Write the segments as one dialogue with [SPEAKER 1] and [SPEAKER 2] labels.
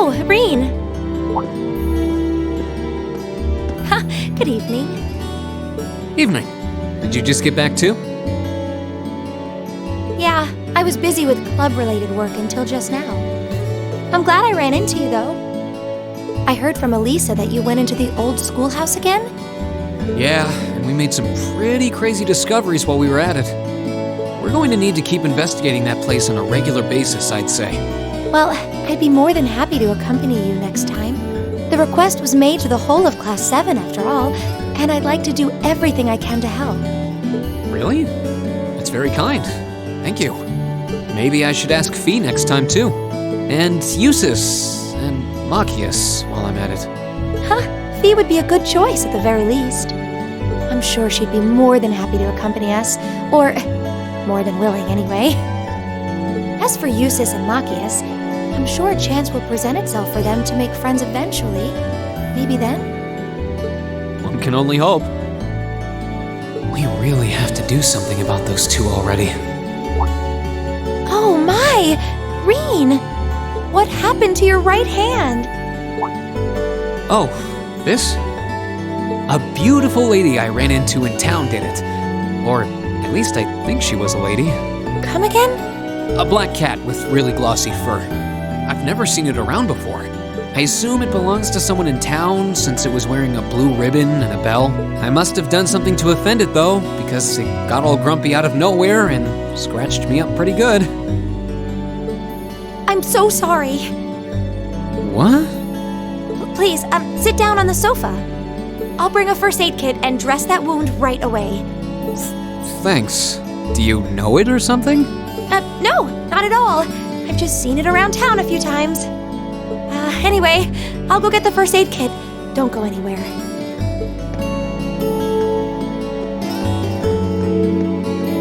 [SPEAKER 1] Oh, Rean. Good evening.
[SPEAKER 2] Evening. Did you just get back too?
[SPEAKER 1] Yeah, I was busy with club-related work until just now. I'm glad I ran into you, though. I heard from Elisa that you went into the old schoolhouse again?
[SPEAKER 2] Yeah, and we made some pretty crazy discoveries while we were at it. We're going to need to keep investigating that place on a regular basis, I'd say.
[SPEAKER 1] Well, I'd be more than happy to accompany you next time. The request was made to the whole of Class VII, after all, and I'd like to do everything I can to help.
[SPEAKER 2] Really? That's very kind. Thank you. Maybe I should ask Fee next time, too. And Eustace, and Machias while I'm at it.
[SPEAKER 1] Fee would be a good choice at the very least. I'm sure she'd be more than happy to accompany us, or more than willing anyway. As for Eustace and Machias, I'm sure a chance will present itself for them to make friends eventually. Maybe then?
[SPEAKER 2] One can only hope. We really have to do something about those two already.
[SPEAKER 1] Oh my! Rean! What happened to your right hand?
[SPEAKER 2] Oh, this? A beautiful lady I ran into in town did it. Or at least I think she was a lady.
[SPEAKER 1] Come again?
[SPEAKER 2] A black cat with really glossy fur. I've never seen it around before. I assume it belongs to someone in town since it was wearing a blue ribbon and a bell. I must have done something to offend it though, because it got all grumpy out of nowhere and scratched me up pretty good.
[SPEAKER 1] I'm so sorry.
[SPEAKER 2] What?
[SPEAKER 1] Please, sit down on the sofa. I'll bring a first aid kit and dress that wound right away.
[SPEAKER 2] Thanks. Do you know it or something?
[SPEAKER 1] No, not at all. I've just seen it around town a few times. Anyway, I'll go get the first aid kit. Don't go anywhere.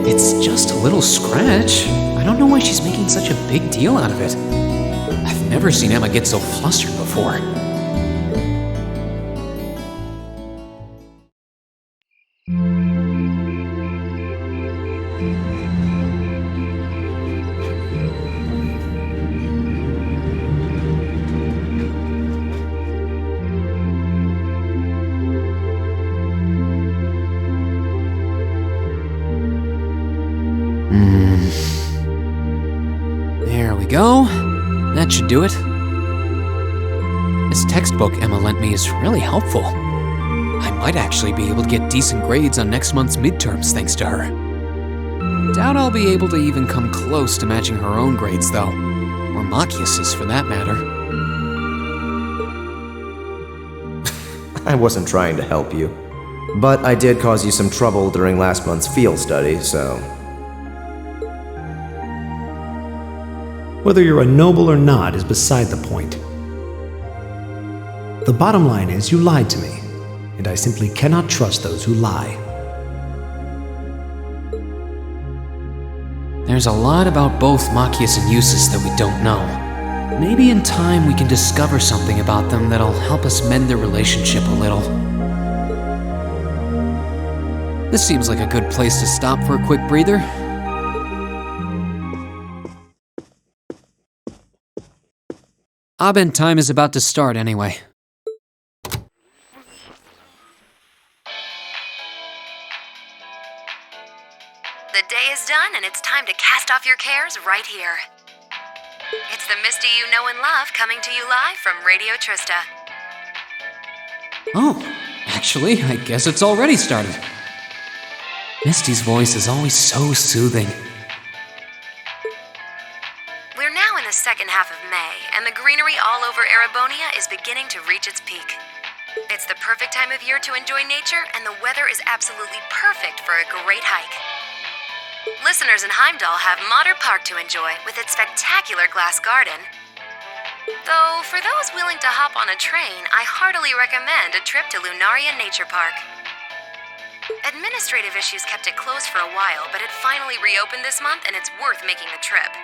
[SPEAKER 2] It's just a little scratch. I don't know why she's making such a big deal out of it. I've never seen Emma get so flustered before. There we go. That should do it. This textbook Emma lent me is really helpful. I might actually be able to get decent grades on next month's midterms thanks to her. Doubt I'll be able to even come close to matching her own grades though. Or Machias's for that matter.
[SPEAKER 3] I wasn't trying to help you, but I did cause you some trouble during last month's field study, so...
[SPEAKER 4] Whether you're a noble or not is beside the point. The bottom line is you lied to me, and I simply cannot trust those who lie.
[SPEAKER 2] There's a lot about both Machias and Eustace that we don't know. Maybe in time we can discover something about them that'll help us mend their relationship a little. This seems like a good place to stop for a quick breather. Abend time is about to start anyway.
[SPEAKER 5] The day is done and it's time to cast off your cares right here. It's the Misty you know and love coming to you live from Radio Trista.
[SPEAKER 2] Oh, actually, I guess it's already started. Misty's voice is always so soothing.
[SPEAKER 5] We're now in the second half of May, and the greenery all over Erebonia is beginning to reach its peak. It's the perfect time of year to enjoy nature, and the weather is absolutely perfect for a great hike. Listeners in Heimdall have Modder Park to enjoy with its spectacular glass garden. Though, for those willing to hop on a train, I heartily recommend a trip to Lunaria Nature Park. Administrative issues kept it closed for a while, but it finally reopened this month and it's worth making the trip.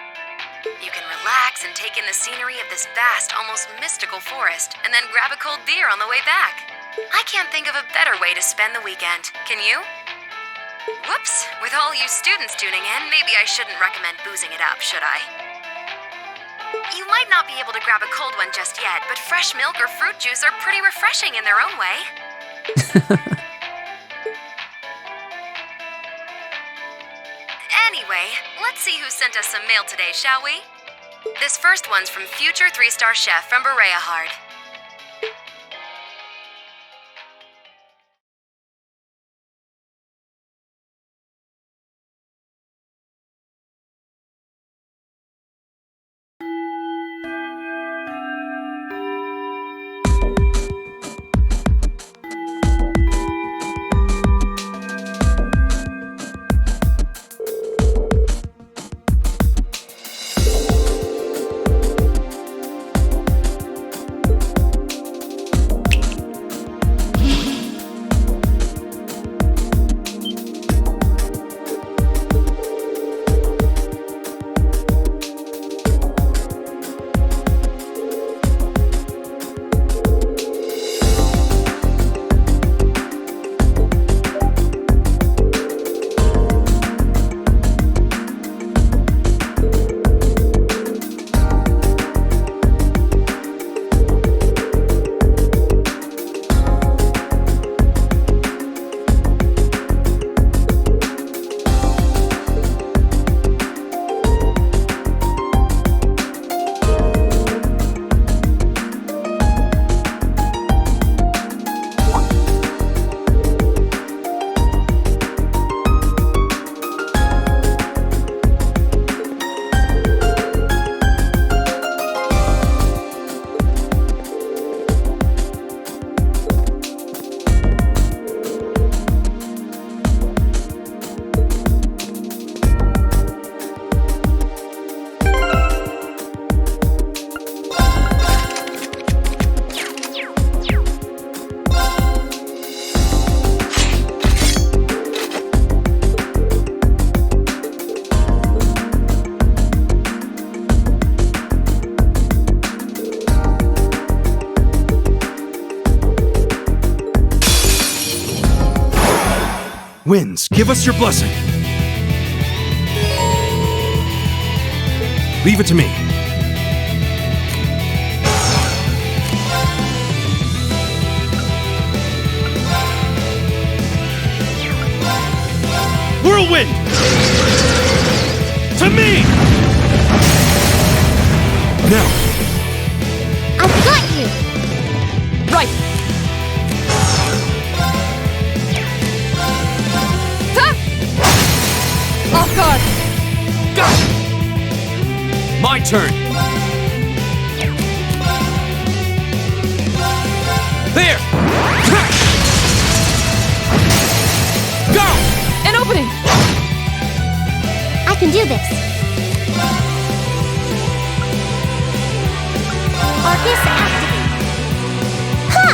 [SPEAKER 5] You can relax and take in the scenery of this vast, almost mystical forest, and then grab a cold beer on the way back. I can't think of a better way to spend the weekend, can you? Whoops, with all you students tuning in, maybe I shouldn't recommend boozing it up, should I? You might not be able to grab a cold one just yet, but fresh milk or fruit juice are pretty refreshing in their own way. Anyway, let's see who sent us some mail today, shall we? This first one's from future 3-star chef from Bereahard.
[SPEAKER 6] Winds, give us your blessing. Leave it to me. Whirlwind! To me! Now!
[SPEAKER 1] I've got you!
[SPEAKER 7] Right! Off guard!
[SPEAKER 2] Go! My turn! There! Go!
[SPEAKER 7] An opening!
[SPEAKER 1] I can do this. Arcus activate. Ha!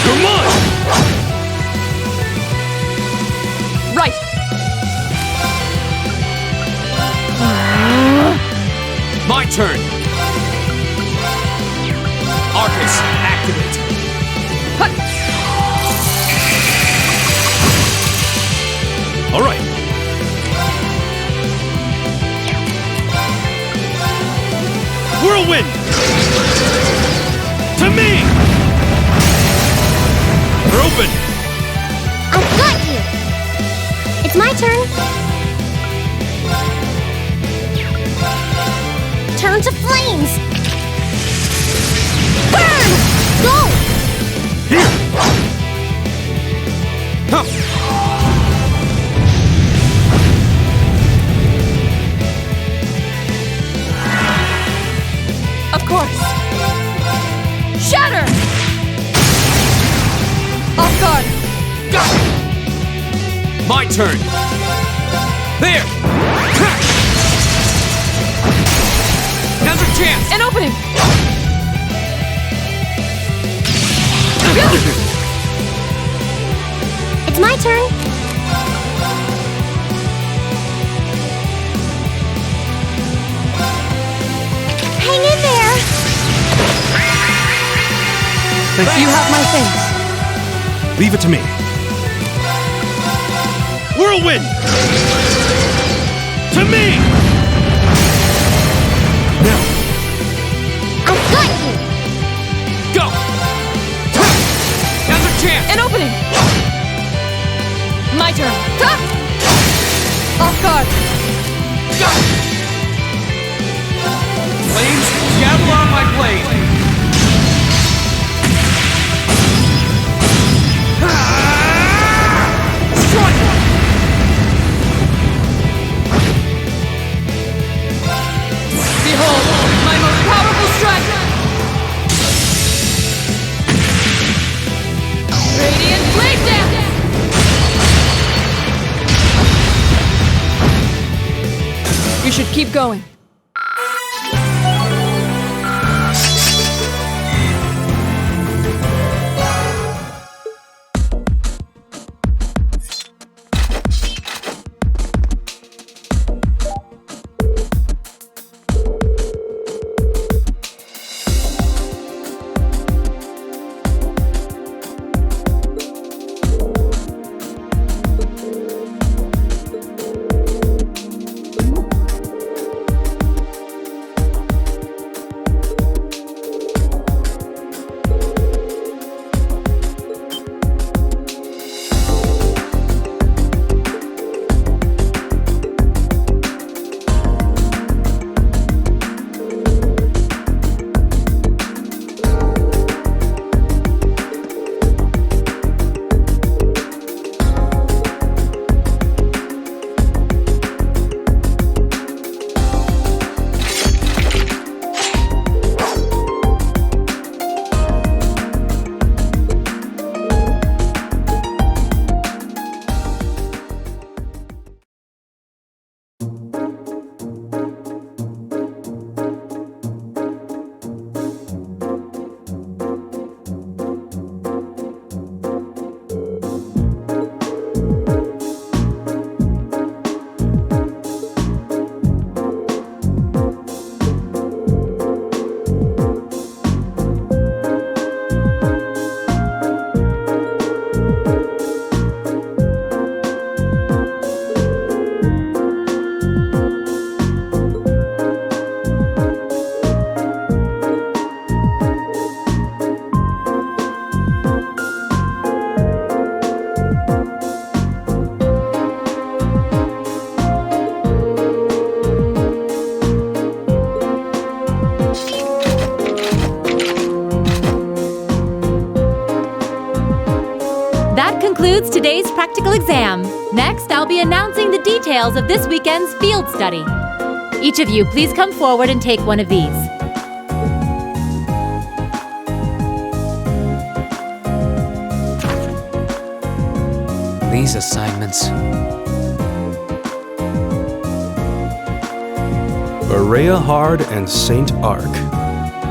[SPEAKER 6] Come on!
[SPEAKER 7] Right!
[SPEAKER 2] My turn! Arcus, activate!
[SPEAKER 7] Hut!
[SPEAKER 6] All right. Whirlwind! To me! We're open!
[SPEAKER 1] I've got you! It's my turn. Turn to flames! Burn! Go!
[SPEAKER 6] Here! Huh.
[SPEAKER 7] Of course! Shatter! Off guard!
[SPEAKER 2] Go! My turn! There! Now's your chance!
[SPEAKER 7] An opening!
[SPEAKER 1] It's my turn. Hang in there.
[SPEAKER 7] You have my thanks.
[SPEAKER 6] Leave it to me. Whirlwind! To me! Now!
[SPEAKER 7] I've got you!
[SPEAKER 2] Go! Now's our chance!
[SPEAKER 7] An opening! My turn. Off guard.
[SPEAKER 2] Go! Flames, gather on my blade! Strike!
[SPEAKER 7] Behold, my most powerful strike! Radiant Blade Dance! We should keep going.
[SPEAKER 8] Concludes today's practical exam. Next, I'll be announcing the details of this weekend's field study. Each of you, please come forward and take one of these.
[SPEAKER 2] These assignments.
[SPEAKER 6] Berea-Hard and St. Arc.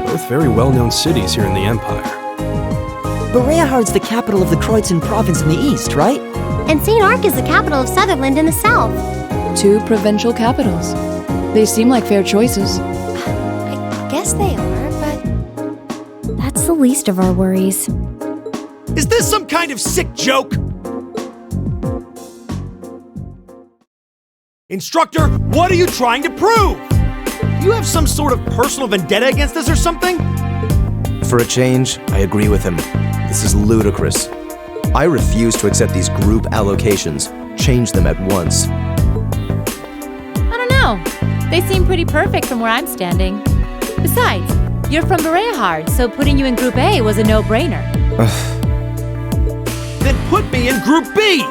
[SPEAKER 6] Both very well-known cities here in the Empire.
[SPEAKER 9] Berea-Hard's the capital of the Croydon province in the east, right?
[SPEAKER 1] And St. Arc is the capital of Sutherland in the south.
[SPEAKER 7] Two provincial capitals. They seem like fair choices.
[SPEAKER 1] I guess they are, but that's the least of our worries.
[SPEAKER 10] Is this some kind of sick joke? Instructor, what are you trying to prove? You have some sort of personal vendetta against us or something?
[SPEAKER 3] For a change, I agree with him. This is ludicrous. I refuse to accept these group allocations. Change them at once.
[SPEAKER 8] I don't know. They seem pretty perfect from where I'm standing. Besides, you're from Berea-Hard, so putting you in Group A was a no-brainer.
[SPEAKER 10] Then put me in Group B!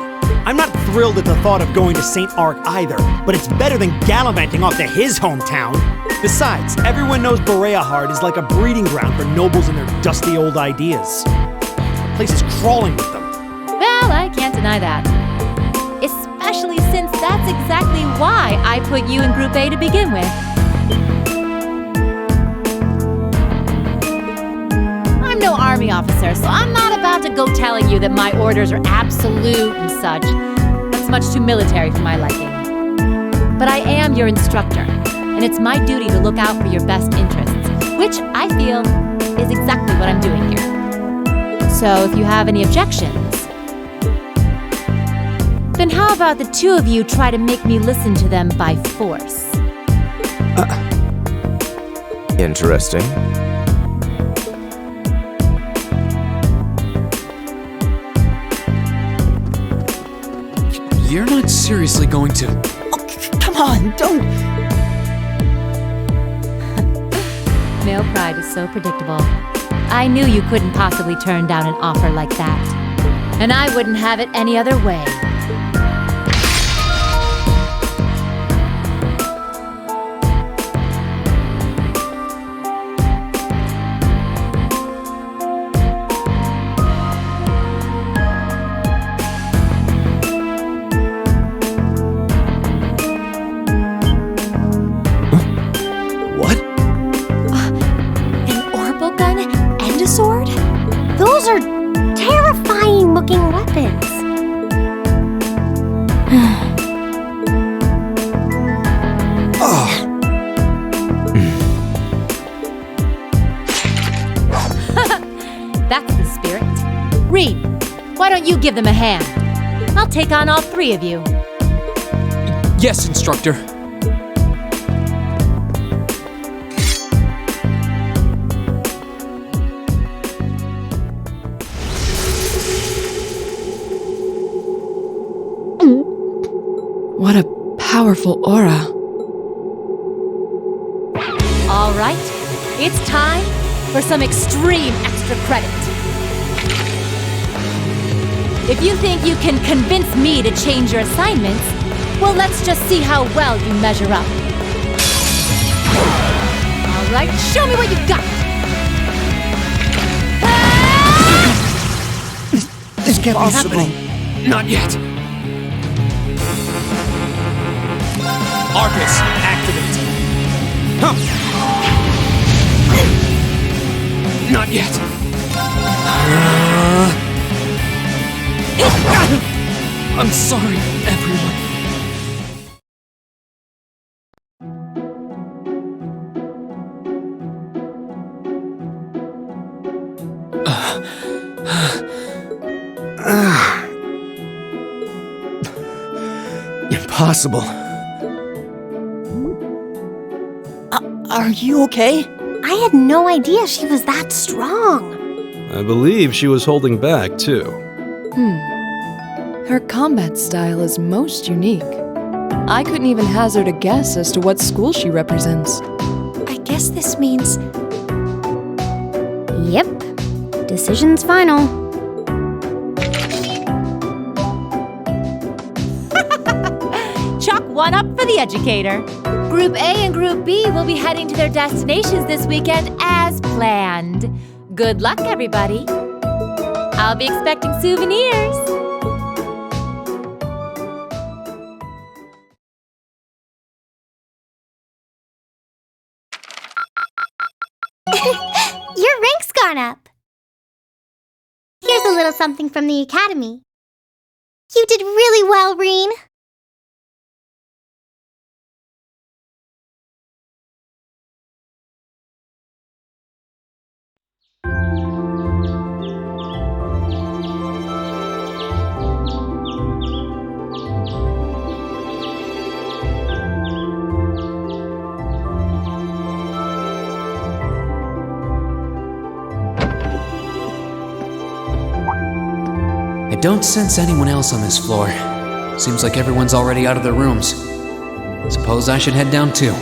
[SPEAKER 10] I'm not thrilled at the thought of going to St. Arc either, but it's better than gallivanting off to his hometown. Besides, everyone knows Berea-Hard is like a breeding ground for nobles and their dusty old ideas. The place is crawling with them.
[SPEAKER 8] Well, I can't deny that. Especially since that's exactly why I put you in Group A to begin with. I'm no army officer, so I'm not about to go telling you that my orders are absolute and such. That's much too military for my liking. But I am your instructor, and it's my duty to look out for your best interests, which I feel is exactly what I'm doing here. So if you have any objections, And how about the two of you try to make me listen to them by force?
[SPEAKER 3] Interesting.
[SPEAKER 2] You're not seriously going to...
[SPEAKER 9] Oh, come on, don't...
[SPEAKER 8] Male pride is so predictable. I knew you couldn't possibly turn down an offer like that. And I wouldn't have it any other way.
[SPEAKER 1] Sword? Those are terrifying looking weapons.
[SPEAKER 8] That's the spirit. Rean, why don't you give them a hand? I'll take on all three of you.
[SPEAKER 2] Yes, instructor.
[SPEAKER 7] What a powerful aura.
[SPEAKER 8] All right, it's time for some extreme extra credit. If you think you can convince me to change your assignments, well, let's just see how well you measure up. All right, show me what you've got.
[SPEAKER 9] This can't be happening.
[SPEAKER 2] Not yet. Arcus, activate. Not yet. I'm sorry, everyone.
[SPEAKER 3] Impossible.
[SPEAKER 9] Are you okay?
[SPEAKER 1] I had no idea she was that strong.
[SPEAKER 6] I believe she was holding back, too.
[SPEAKER 7] Her combat style is most unique. I couldn't even hazard a guess as to what school she represents.
[SPEAKER 1] I guess this means...
[SPEAKER 11] Yep. Decision's final.
[SPEAKER 8] Chalk one up for the educator. Group A and Group B will be heading to their destinations this weekend as planned. Good luck, everybody. I'll be expecting souvenirs.
[SPEAKER 11] Your rank's gone up. Here's a little something from the Academy. You did really well, Rean.
[SPEAKER 2] I don't sense anyone else on this floor. Seems like everyone's already out of their rooms. Suppose I should head down too.